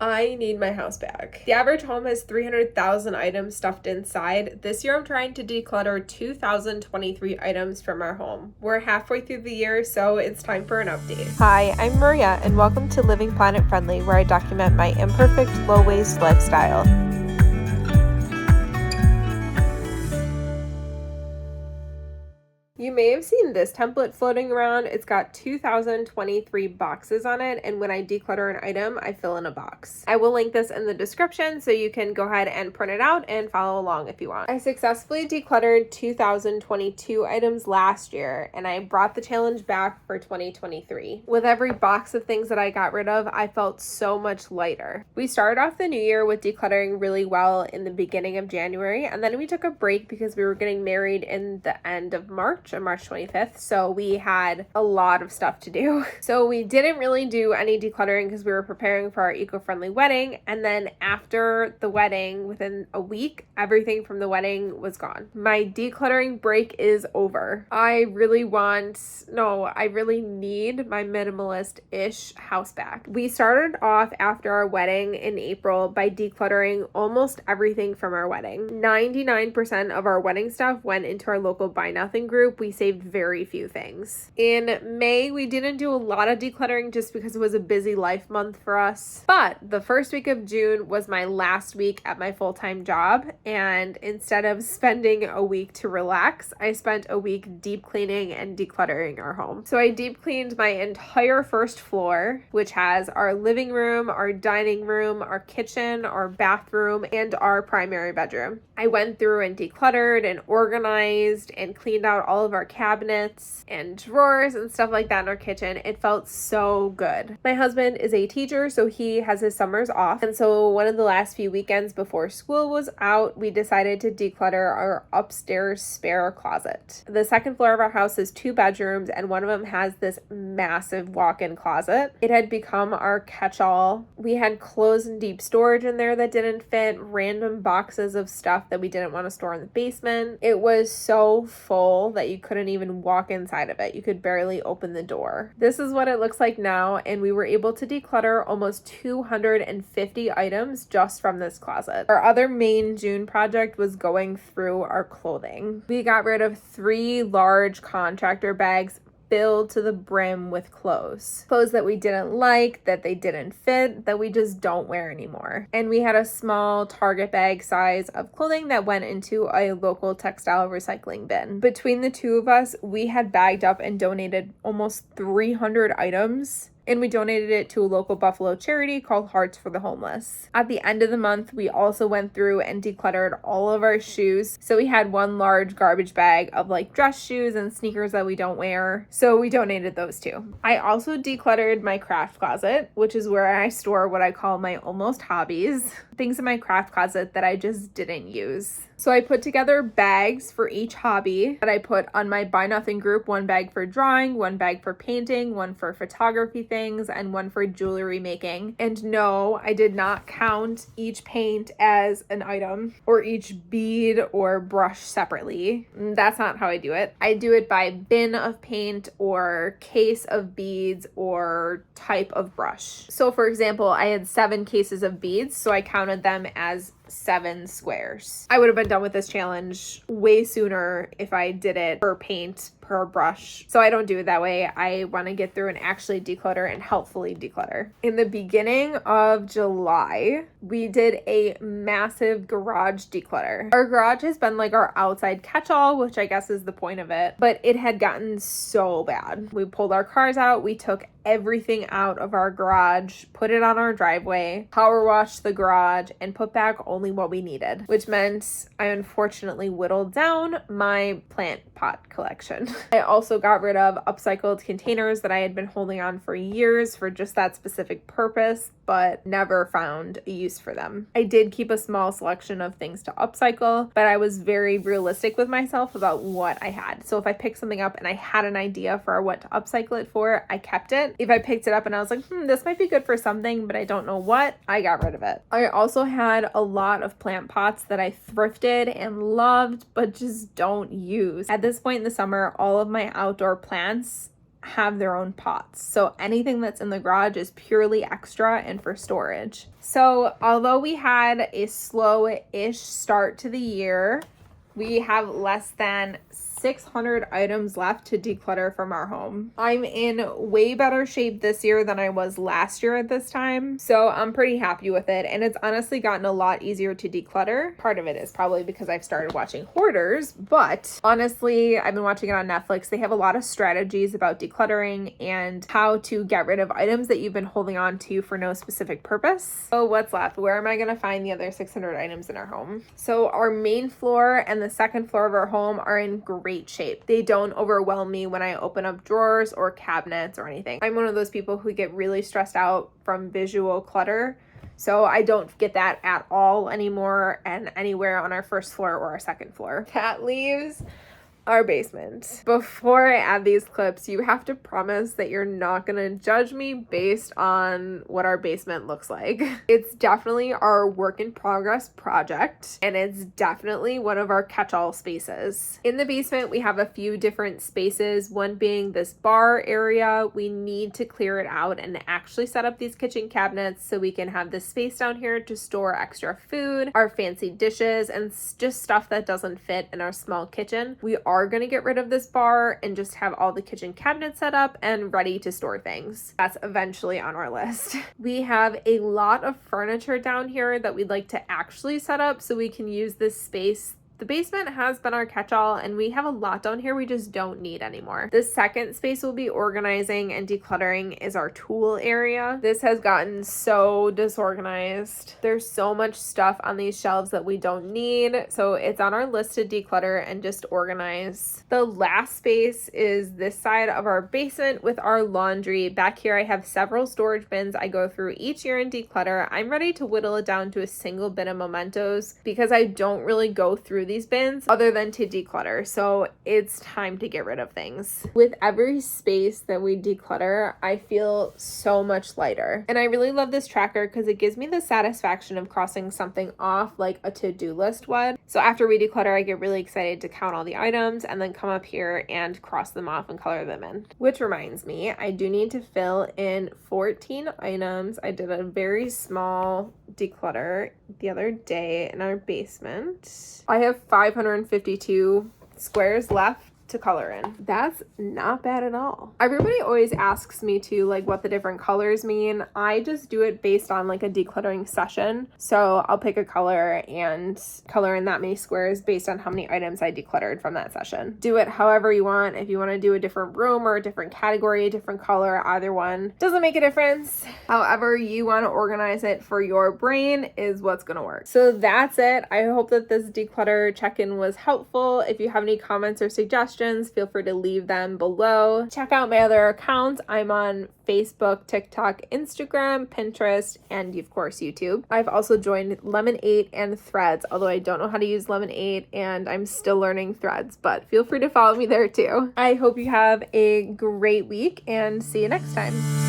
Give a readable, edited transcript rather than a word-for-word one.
I need my house back. The average home has 300,000 items stuffed inside. This year I'm trying to declutter 2,023 items from our home. We're halfway through the year, so it's time for an update. Hi, I'm Maria, and welcome to Living Planet Friendly, where I document my imperfect, low-waste lifestyle. You may have seen this template floating around. It's got 2,023 boxes on it, and when I declutter an item, I fill in a box. I will link this in the description so you can go ahead and print it out and follow along if you want. I successfully decluttered 2,022 items last year, and I brought the challenge back for 2023. With every box of things that I got rid of, I felt so much lighter. We started off the new year with decluttering really well in the beginning of January, and then we took a break because we were getting married in the end of March, on March 25th, so we had a lot of stuff to do. So we didn't really do any decluttering because we were preparing for our eco-friendly wedding, and then after the wedding, within a week, everything from the wedding was gone. My decluttering break is over. I really need my minimalist-ish house back. We started off after our wedding in April by decluttering almost everything from our wedding. 99% of our wedding stuff went into our local Buy Nothing group. We saved very few things. In May, we didn't do a lot of decluttering just because it was a busy life month for us. But the first week of June was my last week at my full-time job, and instead of spending a week to relax, I spent a week deep cleaning and decluttering our home. So I deep cleaned my entire first floor, which has our living room, our dining room, our kitchen, our bathroom, and our primary bedroom. I went through and decluttered and organized and cleaned out all of our cabinets and drawers and stuff like that in our kitchen. It felt so good. My husband is a teacher, so he has his summers off. And so one of the last few weekends before school was out, we decided to declutter our upstairs spare closet. The second floor of our house has 2 bedrooms, and one of them has this massive walk-in closet. It had become our catch-all. We had clothes in deep storage in there that didn't fit, random boxes of stuff that we didn't want to store in the basement. It was so full that you couldn't even walk inside of it. You could barely open the door. This is what it looks like now, and we were able to declutter almost 250 items just from this closet. Our other main June project was going through our clothing. We got rid of 3 large contractor bags filled to the brim with clothes that we didn't like, that they didn't fit, that we just don't wear anymore. And we had a small Target bag size of clothing that went into a local textile recycling bin. Between the two of us, we had bagged up and donated almost 300 items, and we donated it to a local Buffalo charity called Hearts for the Homeless. At the end of the month, we also went through and decluttered all of our shoes. So we had one large garbage bag of like dress shoes and sneakers that we don't wear. So we donated those too. I also decluttered my craft closet, which is where I store what I call my almost hobbies, things in my craft closet that I just didn't use. So I put together bags for each hobby that I put on my Buy Nothing group, 1 bag for drawing, 1 bag for painting, 1 for photography things, and 1 for jewelry making. And no, I did not count each paint as an item or each bead or brush separately. That's not how I do it. I do it by bin of paint or case of beads or type of brush. So for example, I had 7 cases of beads, so I counted them as 7 squares. I would have been done with this challenge way sooner if I did it per paint, per brush. So I don't do it that way. I want to get through and actually declutter and helpfully declutter. In the beginning of July, we did a massive garage declutter. Our garage has been like our outside catch-all, which I guess is the point of it, but it had gotten so bad. We pulled our cars out, we took everything out of our garage, put it on our driveway, power washed the garage, and put back only what we needed, which meant I unfortunately whittled down my plant pot collection. I also got rid of upcycled containers that I had been holding on for years for just that specific purpose, but never found a use for them. I did keep a small selection of things to upcycle, but I was very realistic with myself about what I had. So if I picked something up and I had an idea for what to upcycle it for, I kept it. If I picked it up and I was like, this might be good for something, but I don't know what, I got rid of it. I also had a lot of plant pots that I thrifted and loved, but just don't use. At this point in the summer, all of my outdoor plants have their own pots. So anything that's in the garage is purely extra and for storage. So although we had a slow-ish start to the year, we have less than 600 items left to declutter from our home. I'm in way better shape this year than I was last year at this time, so I'm pretty happy with it, and it's honestly gotten a lot easier to declutter. Part of it is probably because I've started watching Hoarders, but honestly, I've been watching it on Netflix. They have a lot of strategies about decluttering and how to get rid of items that you've been holding on to for no specific purpose. So what's left? Where am I going to find the other 600 items in our home? So our main floor and the second floor of our home are in great shape. They don't overwhelm me when I open up drawers or cabinets or anything. I'm one of those people who get really stressed out from visual clutter, so I don't get that at all anymore and anywhere on our first floor or our second floor. That leaves our basement. Before I add these clips, you have to promise that you're not gonna judge me based on what our basement looks like. It's definitely our work in progress project, and it's definitely one of our catch-all spaces. In the basement, we have a few different spaces, one being this bar area. We need to clear it out and actually set up these kitchen cabinets so we can have this space down here to store extra food, our fancy dishes, and just stuff that doesn't fit in our small kitchen. We are going to get rid of this bar and just have all the kitchen cabinets set up and ready to store things. That's eventually on our list. We have a lot of furniture down here that we'd like to actually set up so we can use this space. The basement has been our catch-all, and we have a lot down here we just don't need anymore. The second space we'll be organizing and decluttering is our tool area. This has gotten so disorganized. There's so much stuff on these shelves that we don't need, so it's on our list to declutter and just organize. The last space is this side of our basement with our laundry. Back here I have several storage bins I go through each year and declutter. I'm ready to whittle it down to a single bin of mementos because I don't really go through these bins other than to declutter, so it's time to get rid of things. With every space that we declutter, I feel so much lighter, and I really love this tracker because it gives me the satisfaction of crossing something off like a to-do list would. So after we declutter, I get really excited to count all the items and then come up here and cross them off and color them in. Which reminds me, I do need to fill in 14 items. I did a very small declutter the other day in our basement. I have 552 squares left to color in. That's not bad at all. Everybody always asks me to like what the different colors mean. I just do it based on like a decluttering session. So I'll pick a color and color in that many squares based on how many items I decluttered from that session. Do it however you want. If you want to do a different room or a different category, a different color, either one doesn't make a difference. However you want to organize it for your brain is what's going to work. So that's it. I hope that this declutter check-in was helpful. If you have any comments or suggestions, feel free to leave them below. Check out my other accounts. I'm on Facebook, TikTok, Instagram, Pinterest, and of course YouTube. I've also joined Lemon8 and Threads, although I don't know how to use Lemon8 and I'm still learning Threads, but feel free to follow me there too. I hope you have a great week and see you next time.